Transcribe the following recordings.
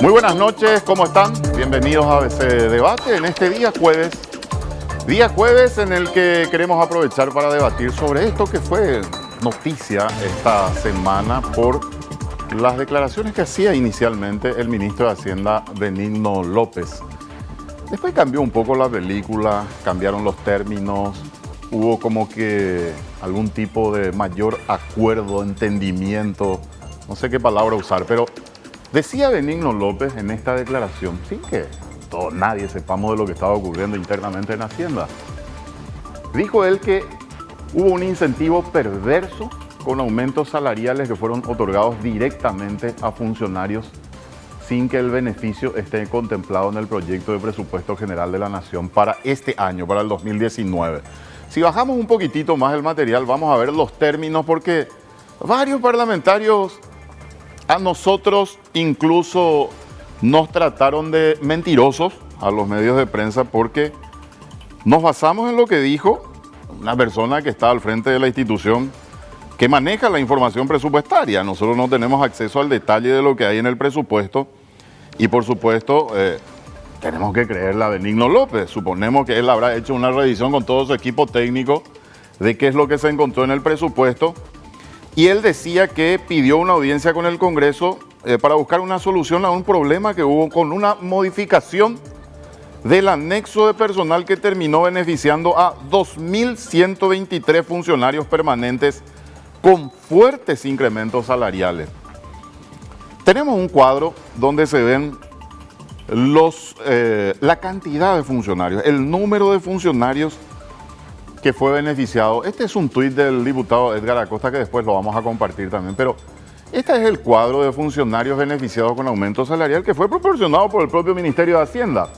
Muy buenas noches, ¿cómo están? Bienvenidos a ABC Debate en este día jueves. Día jueves en el que queremos aprovechar para debatir sobre esto que fue noticia esta semana por las declaraciones que hacía inicialmente el ministro de Hacienda, Benigno López. Después cambió un poco la película, cambiaron los términos, hubo como que algún tipo de mayor acuerdo, entendimiento, no sé qué palabra usar, pero decía Benigno López en esta declaración, sin que nadie sepamos de lo que estaba ocurriendo internamente en Hacienda. Dijo él que hubo un incentivo perverso con aumentos salariales que fueron otorgados directamente a funcionarios sin que el beneficio esté contemplado en el proyecto de presupuesto general de la Nación para este año, para el 2019. Si bajamos un poquitito más el material, vamos a ver los términos porque varios parlamentarios a nosotros incluso nos trataron de mentirosos a los medios de prensa porque nos basamos en lo que dijo una persona que está al frente de la institución que maneja la información presupuestaria. Nosotros no tenemos acceso al detalle de lo que hay en el presupuesto y por supuesto tenemos que creerle a Benigno López. Suponemos que él habrá hecho una revisión con todo su equipo técnico de qué es lo que se encontró en el presupuesto. Y él decía que pidió una audiencia con el Congreso para buscar una solución a un problema que hubo con una modificación del anexo de personal que terminó beneficiando a 2.123 funcionarios permanentes con fuertes incrementos salariales. Tenemos un cuadro donde se ven la cantidad de funcionarios, el número de funcionarios que fue beneficiado. Este es un tuit del diputado Edgar Acosta que después lo vamos a compartir también, pero este es el cuadro de funcionarios beneficiados con aumento salarial que fue proporcionado por el propio Ministerio de Hacienda.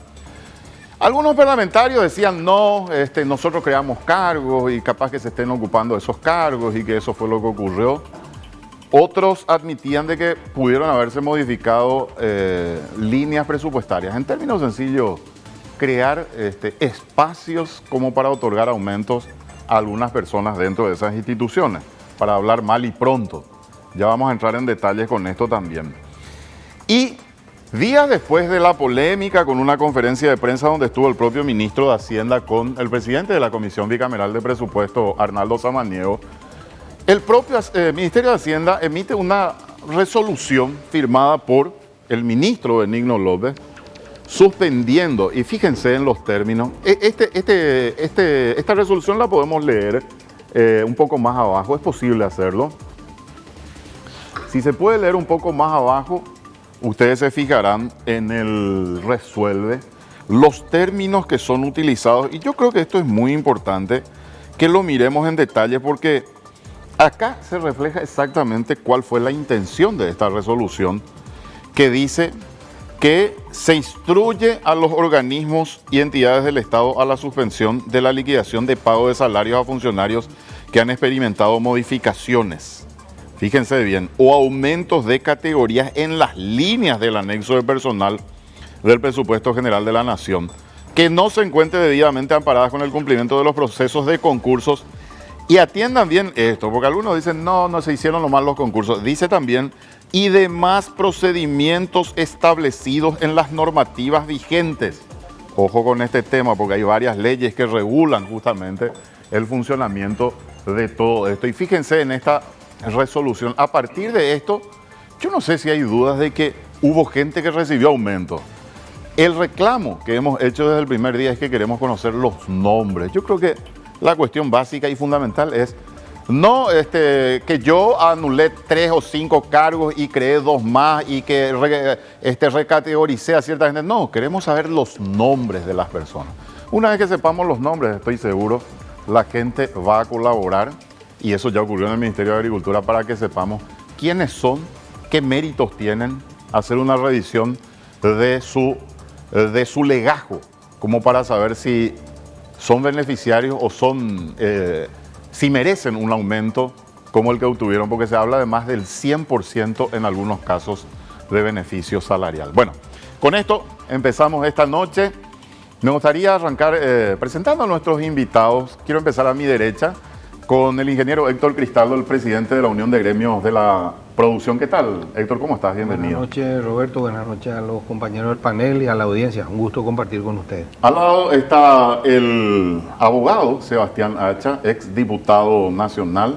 Algunos parlamentarios decían, no, nosotros creamos cargos y capaz que se estén ocupando de esos cargos y que eso fue lo que ocurrió. Otros admitían de que pudieron haberse modificado líneas presupuestarias. En términos sencillos, crear espacios como para otorgar aumentos a algunas personas dentro de esas instituciones, para hablar mal y pronto. Ya vamos a entrar en detalles con esto también. Y días después de la polémica con una conferencia de prensa donde estuvo el propio ministro de Hacienda con el presidente de la Comisión Bicameral de Presupuesto, Arnaldo Samaniego, el propio Ministerio de Hacienda emite una resolución firmada por el ministro Benigno López, suspendiendo, y fíjense en los términos, esta resolución la podemos leer un poco más abajo, es posible hacerlo. Si se puede leer un poco más abajo, ustedes se fijarán en el resuelve, los términos que son utilizados, y yo creo que esto es muy importante que lo miremos en detalle porque acá se refleja exactamente cuál fue la intención de esta resolución que dice que se instruye a los organismos y entidades del Estado a la suspensión de la liquidación de pago de salarios a funcionarios que han experimentado modificaciones, fíjense bien, o aumentos de categorías en las líneas del anexo de personal del presupuesto general de la Nación, que no se encuentren debidamente amparadas con el cumplimiento de los procesos de concursos. Y atiendan bien esto, porque algunos dicen, no se hicieron nomás los concursos. Dice también, y demás procedimientos establecidos en las normativas vigentes. Ojo con este tema, porque hay varias leyes que regulan justamente el funcionamiento de todo esto. Y fíjense en esta resolución. A partir de esto, yo no sé si hay dudas de que hubo gente que recibió aumento. El reclamo que hemos hecho desde el primer día es que queremos conocer los nombres. Yo creo que la cuestión básica y fundamental es no que yo anulé 3 o 5 cargos y creé 2 más y que recategoricé a cierta gente. No, queremos saber los nombres de las personas. Una vez que sepamos los nombres, estoy seguro, la gente va a colaborar y eso ya ocurrió en el Ministerio de Agricultura para que sepamos quiénes son, qué méritos tienen, hacer una revisión de su legajo, como para saber si son beneficiarios o si merecen un aumento como el que obtuvieron, porque se habla de más del 100% en algunos casos de beneficio salarial. Bueno, con esto empezamos esta noche. Me gustaría arrancar presentando a nuestros invitados. Quiero empezar a mi derecha con el ingeniero Héctor Cristaldo, el presidente de la Unión de Gremios de la producción. ¿Qué tal, Héctor? ¿Cómo estás? Bienvenido. Buenas noches, Roberto. Buenas noches a los compañeros del panel y a la audiencia. Un gusto compartir con ustedes. Al lado está el abogado Sebastián Hacha, ex diputado nacional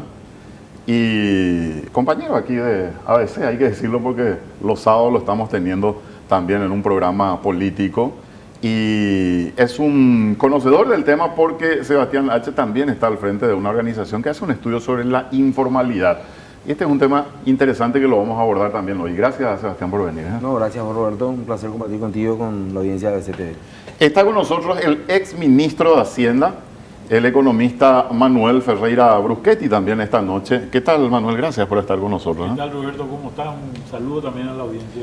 y compañero aquí de ABC, hay que decirlo porque los sábados lo estamos teniendo también en un programa político. Y es un conocedor del tema porque Sebastián Hacha también está al frente de una organización que hace un estudio sobre la informalidad. Y este es un tema interesante que lo vamos a abordar también hoy. Gracias, Sebastián, por venir. No, gracias, Roberto. Un placer compartir contigo, con la audiencia de BCTV. Está con nosotros el ex ministro de Hacienda, el economista Manuel Ferreira Bruschetti, también esta noche. ¿Qué tal, Manuel? Gracias por estar con nosotros. ¿Qué tal, Roberto? ¿Cómo estás? Un saludo también a la audiencia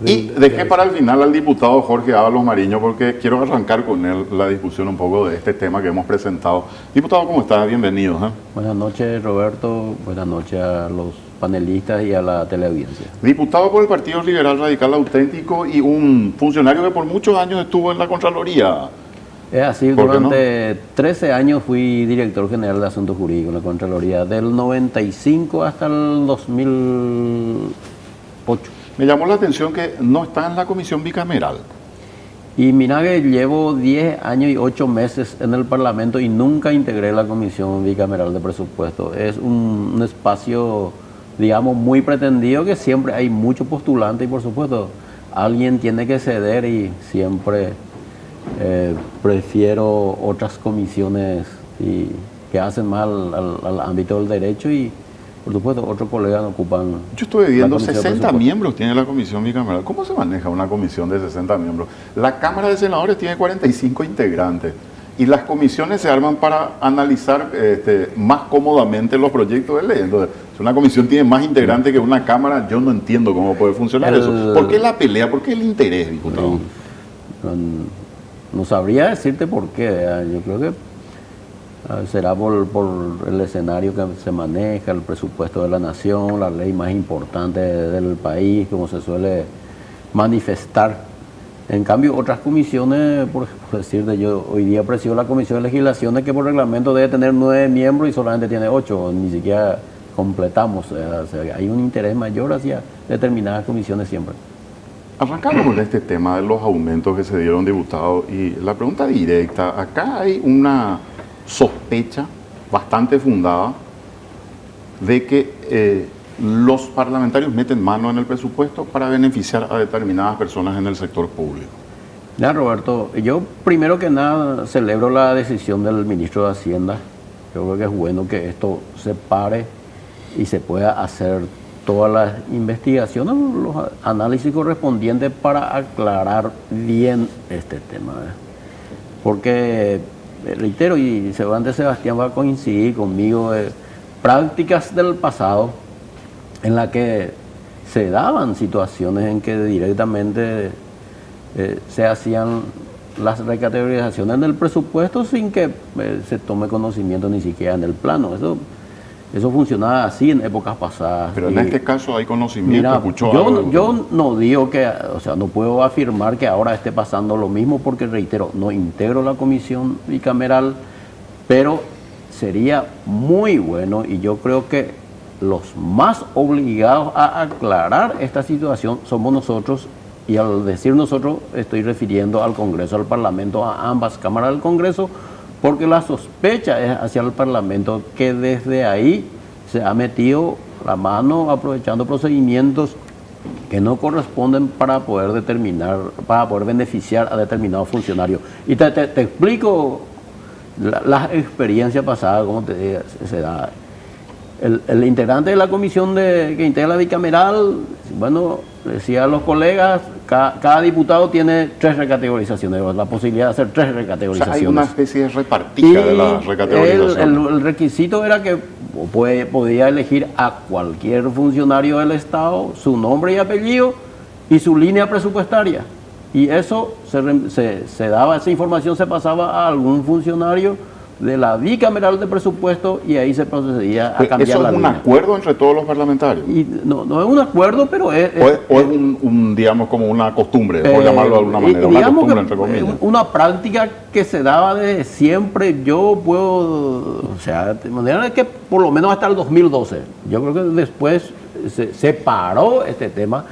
Y dejé para el final al diputado Jorge Ábalos Mariño porque quiero arrancar con él la discusión un poco de este tema que hemos presentado. Diputado, ¿cómo está? Bienvenido. Buenas noches, Roberto. Buenas noches a los panelistas y a la teleaudiencia. Diputado por el Partido Liberal Radical Auténtico y un funcionario que por muchos años estuvo en la Contraloría. Es así, durante 13 años fui director general de Asuntos Jurídicos en la Contraloría, del 95 hasta el 2008. Me llamó la atención que no está en la comisión bicameral. Y mira que llevo 10 años y 8 meses en el Parlamento y nunca integré la comisión bicameral de presupuesto. Es un espacio, digamos, muy pretendido, que siempre hay muchos postulantes y por supuesto alguien tiene que ceder y siempre prefiero otras comisiones que hacen mal al ámbito del derecho y por supuesto otros colegas ocupan. Yo estuve viendo 60 miembros tiene la comisión bicameral. ¿Cómo se maneja una comisión de 60 miembros? La Cámara de Senadores tiene 45 integrantes y las comisiones se arman para analizar más cómodamente los proyectos de ley. Entonces, si una comisión tiene más integrantes que una Cámara, yo no entiendo cómo puede funcionar eso. ¿Por qué la pelea? ¿Por qué el interés, diputado? No sabría decirte por qué. Yo creo que será por el escenario que se maneja, el presupuesto de la nación, la ley más importante del país, como se suele manifestar. En cambio, otras comisiones, por decirte, yo hoy día presido la Comisión de Legislaciones, que por reglamento debe tener 9 miembros y solamente tiene 8, ni siquiera completamos. O sea, hay un interés mayor hacia determinadas comisiones siempre. Arrancamos con este tema de los aumentos que se dieron, diputado, y la pregunta directa, acá hay una sospecha bastante fundada de que los parlamentarios meten mano en el presupuesto para beneficiar a determinadas personas en el sector público. Ya, Roberto, yo primero que nada celebro la decisión del ministro de Hacienda. Yo creo que es bueno que esto se pare y se pueda hacer todas las investigaciones, los análisis correspondientes para aclarar bien este tema. Porque, reitero, y seguramente Sebastián va a coincidir conmigo, prácticas del pasado en las que se daban situaciones en que directamente se hacían las recategorizaciones del presupuesto sin que se tome conocimiento ni siquiera en el plano. Eso funcionaba así en épocas pasadas. Pero en este caso hay conocimiento, escuchó algo. Yo no digo que, o sea, no puedo afirmar que ahora esté pasando lo mismo porque, reitero, no integro la comisión bicameral, pero sería muy bueno y yo creo que los más obligados a aclarar esta situación somos nosotros, y al decir nosotros estoy refiriendo al Congreso, al Parlamento, a ambas cámaras del Congreso, porque la sospecha es hacia el Parlamento, que desde ahí se ha metido la mano aprovechando procedimientos que no corresponden para poder beneficiar a determinados funcionarios. Y te explico las experiencias pasadas, como se da. El integrante de la comisión que integra la bicameral, bueno, decía a los colegas, cada diputado tiene 3 recategorizaciones, la posibilidad de hacer 3 recategorizaciones. O sea, hay una especie de repartija de la recategorización. El requisito era que podía elegir a cualquier funcionario del Estado, su nombre y apellido y su línea presupuestaria. Y eso se daba, esa información se pasaba a algún funcionario de la bicameral de presupuesto y ahí se procedía a cambiar ¿Eso la es un línea. acuerdo entre todos los parlamentarios? Y no es un acuerdo, pero es digamos, como una costumbre, por llamarlo de alguna manera, una costumbre, entre comillas. Una práctica que se daba desde siempre. Yo puedo, o sea, de manera que por lo menos hasta el 2012. Yo creo que después se paró este tema.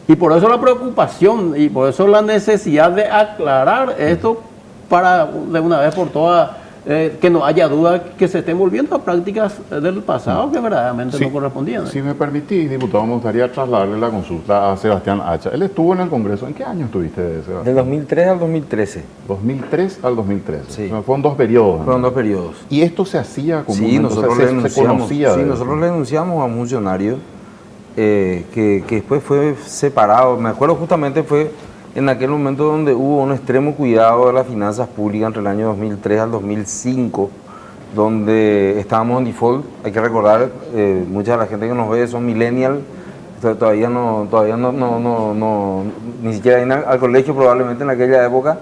Y por eso la preocupación y por eso la necesidad de aclarar esto para de una vez por todas que no haya duda que se estén volviendo a prácticas del pasado que verdaderamente no correspondían. Si me permitís, diputado, me gustaría trasladarle la consulta a Sebastián Hacha. Él estuvo en el Congreso. ¿En qué año estuviste, Sebastián? Del 2003 al 2013. 2003 al 2013. Sí. O sea, fueron 2 periodos. ¿no? Fueron 2 periodos. ¿Y esto se hacía como Sí, nosotros le se denunciamos, conocía? sí, de nosotros eso? le denunciamos a un funcionario que después fue separado. Me acuerdo justamente fue en aquel momento donde hubo un extremo cuidado de las finanzas públicas entre el año 2003 al 2005, donde estábamos en default. Hay que recordar, mucha de la gente que nos ve son millennials, todavía no, ni siquiera iban al colegio probablemente en aquella época.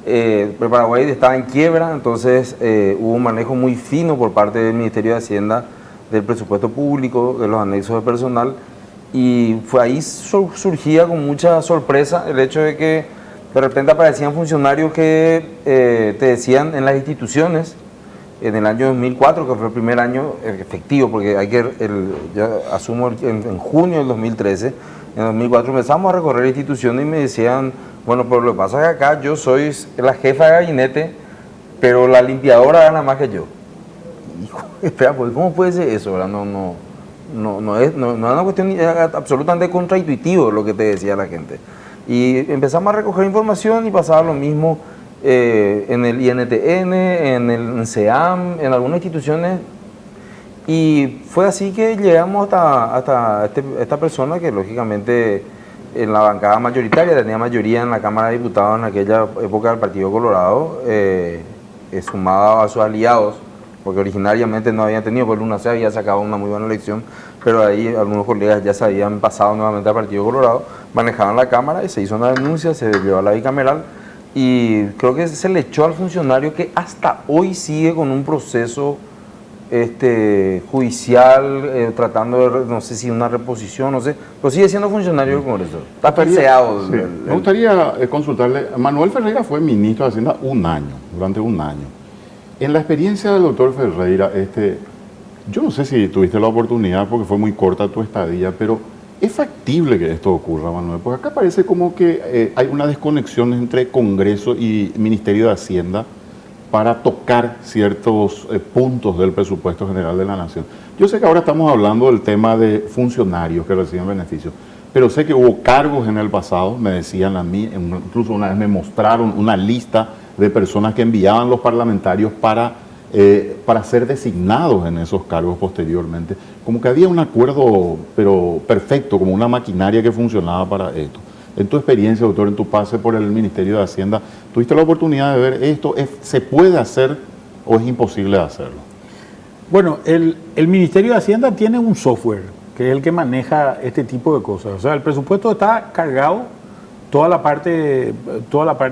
Pero Paraguay estaba en quiebra, entonces hubo un manejo muy fino por parte del Ministerio de Hacienda del presupuesto público, de los anexos de personal, y fue ahí surgía con mucha sorpresa el hecho de que de repente aparecían funcionarios que te decían en las instituciones, en el año 2004, que fue el primer año efectivo, porque yo asumo en junio del 2013, en 2004 empezamos a recorrer instituciones y me decían, bueno, pero lo que pasa es que acá yo soy la jefa de gabinete, pero la limpiadora gana más que yo. Hijo, espera, pues, ¿cómo puede ser eso? ¿Verdad? No es una cuestión absolutamente contraintuitivo lo que te decía la gente. Y empezamos a recoger información y pasaba lo mismo en el INTN, en el CEAM, en algunas instituciones. Y fue así que llegamos hasta esta persona que lógicamente en la bancada mayoritaria, tenía mayoría en la Cámara de Diputados en aquella época del Partido Colorado, sumado a sus aliados, porque originariamente no habían tenido, pues Luna se había sacado una muy buena elección, pero ahí algunos colegas ya se habían pasado nuevamente al Partido Colorado, manejaban la Cámara y se hizo una denuncia, se llevó a la bicameral y creo que se le echó al funcionario que hasta hoy sigue con un proceso judicial, tratando de, no sé si una reposición, no sé, pero sigue siendo funcionario del Congreso. Está perseado. Sí. Me gustaría consultarle, Manuel Ferreira fue ministro de Hacienda durante un año. En la experiencia del doctor Ferreira, yo no sé si tuviste la oportunidad porque fue muy corta tu estadía, pero ¿es factible que esto ocurra, Manuel? Porque acá parece como que hay una desconexión entre Congreso y Ministerio de Hacienda para tocar ciertos puntos del presupuesto general de la Nación. Yo sé que ahora estamos hablando del tema de funcionarios que reciben beneficios, pero sé que hubo cargos en el pasado, me decían a mí, incluso una vez me mostraron una lista de personas que enviaban los parlamentarios para ser designados en esos cargos posteriormente. Como que había un acuerdo, pero perfecto, como una maquinaria que funcionaba para esto. En tu experiencia, doctor, en tu pase por el Ministerio de Hacienda, ¿tuviste la oportunidad de ver esto? ¿Se puede hacer o es imposible hacerlo? Bueno, el Ministerio de Hacienda tiene un software que es el que maneja este tipo de cosas. O sea, el presupuesto está cargado, toda la parte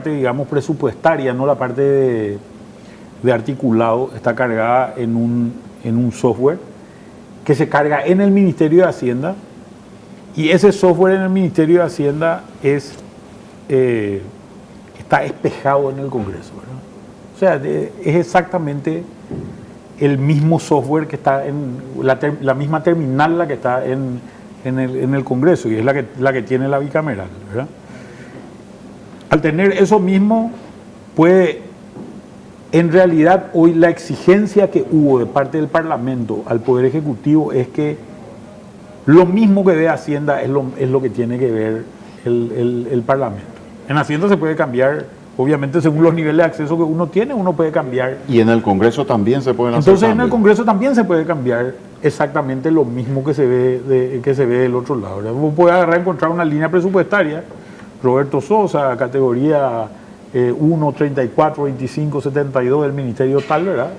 digamos, presupuestaria, no la parte de articulado, está cargada en un software que se carga en el Ministerio de Hacienda. Y ese software en el Ministerio de Hacienda está espejado en el Congreso, ¿verdad? O sea, es exactamente el mismo software que está en la misma terminal la que está en el Congreso y es la que tiene la bicameral, ¿verdad? Al tener eso mismo, en realidad hoy la exigencia que hubo de parte del Parlamento al Poder Ejecutivo es que lo mismo que ve Hacienda es lo que tiene que ver el Parlamento. En Hacienda se puede cambiar, obviamente según los niveles de acceso que uno tiene, uno puede cambiar. Y en el Congreso también se pueden hacer Entonces cambios. en el Congreso también se puede cambiar exactamente lo mismo que se ve del otro lado, ¿verdad? Uno puede agarrar y encontrar una línea presupuestaria, Roberto Sosa, categoría 1, 34, 25, 72 del Ministerio tal, ¿verdad?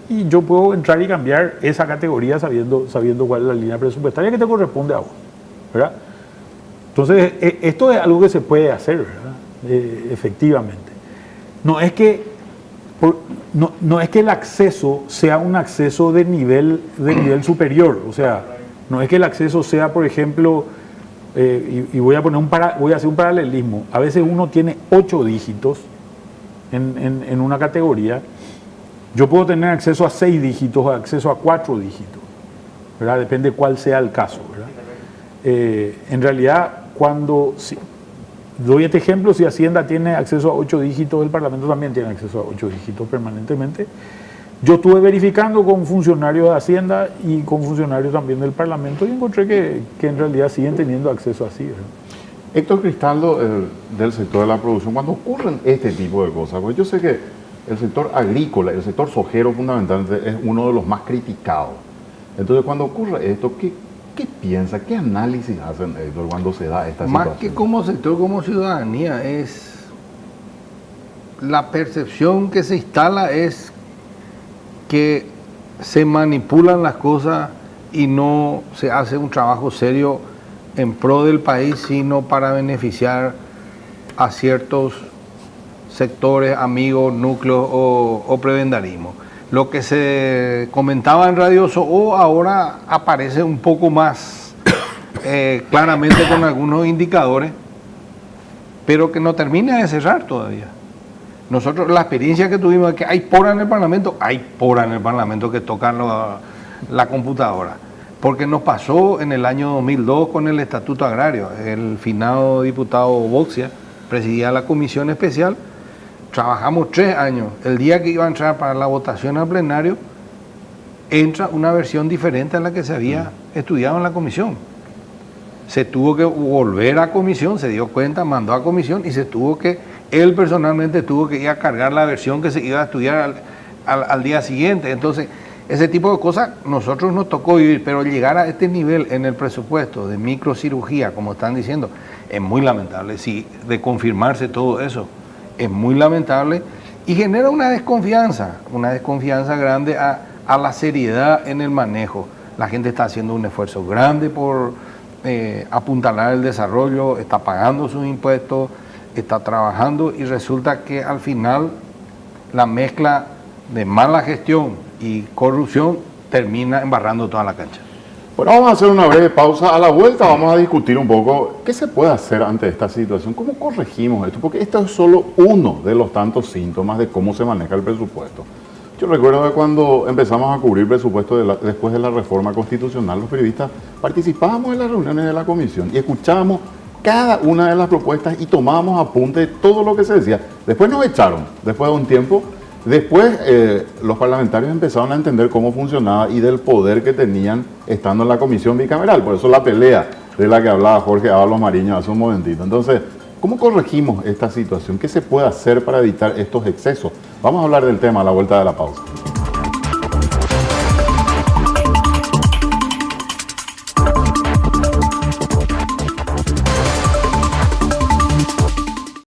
Y yo puedo entrar y cambiar esa categoría sabiendo cuál es la línea presupuestaria que te corresponde a vos, ¿verdad? Entonces, esto es algo que se puede hacer, ¿verdad? Efectivamente. No es que el acceso sea un acceso de nivel superior, o sea, no es que el acceso sea, por ejemplo, y voy a hacer un paralelismo, a veces uno tiene 8 dígitos en una categoría. Yo puedo tener acceso a 6 dígitos o acceso a 4 dígitos, ¿verdad? Depende cuál sea el caso, ¿verdad? En realidad, doy este ejemplo, si Hacienda tiene acceso a 8 dígitos, el Parlamento también tiene acceso a 8 dígitos permanentemente. Yo estuve verificando con funcionarios de Hacienda y con funcionarios también del Parlamento y encontré que en realidad siguen teniendo acceso así, ¿verdad? Héctor Cristaldo, del sector de la producción, cuando ocurren este tipo de cosas, pues yo sé que el sector agrícola, el sector sojero fundamentalmente es uno de los más criticados. Entonces, cuando ocurre esto, ¿qué piensa, qué análisis hacen, Héctor, cuando se da esta situación? Más que como sector, como ciudadanía, es la percepción que se instala es que se manipulan las cosas y no se hace un trabajo serio en pro del país, sino para beneficiar a ciertos sectores, amigos, núcleos o prebendarismo. Lo que se comentaba en Radio SOO ahora aparece un poco más claramente con algunos indicadores, pero que no termina de cerrar todavía. Nosotros, la experiencia que tuvimos es que hay pora en el Parlamento que tocan la computadora. Porque nos pasó en el año 2002 con el Estatuto Agrario. El finado diputado Boxia presidía la comisión especial. Trabajamos 3 años. El día que iba a entrar para la votación al plenario, entra una versión diferente a la que se había estudiado en la comisión. Se tuvo que volver a comisión, se dio cuenta, mandó a comisión y él personalmente tuvo que ir a cargar la versión que se iba a estudiar al día siguiente. Entonces, ese tipo de cosas nosotros nos tocó vivir, pero llegar a este nivel en el presupuesto de microcirugía, como están diciendo, es muy lamentable. Sí, de confirmarse todo eso, es muy lamentable y genera una desconfianza grande a la seriedad en el manejo. La gente está haciendo un esfuerzo grande por apuntalar el desarrollo, está pagando sus impuestos, está trabajando y resulta que al final la mezcla de mala gestión y corrupción termina embarrando toda la cancha. Bueno, vamos a hacer una breve pausa. A la vuelta vamos a discutir un poco qué se puede hacer ante esta situación, cómo corregimos esto, porque esto es solo uno de los tantos síntomas de cómo se maneja el presupuesto. Yo recuerdo que cuando empezamos a cubrir presupuesto después de la reforma constitucional, los periodistas participábamos en las reuniones de la comisión y escuchábamos cada una de las propuestas y tomábamos apunte de todo lo que se decía. Después nos echaron, después de un tiempo. Después los parlamentarios empezaron a entender cómo funcionaba y del poder que tenían estando en la comisión bicameral. Por eso la pelea de la que hablaba Jorge Ábalos Mariño hace un momentito. Entonces, ¿cómo corregimos esta situación? ¿Qué se puede hacer para evitar estos excesos? Vamos a hablar del tema a la vuelta de la pausa.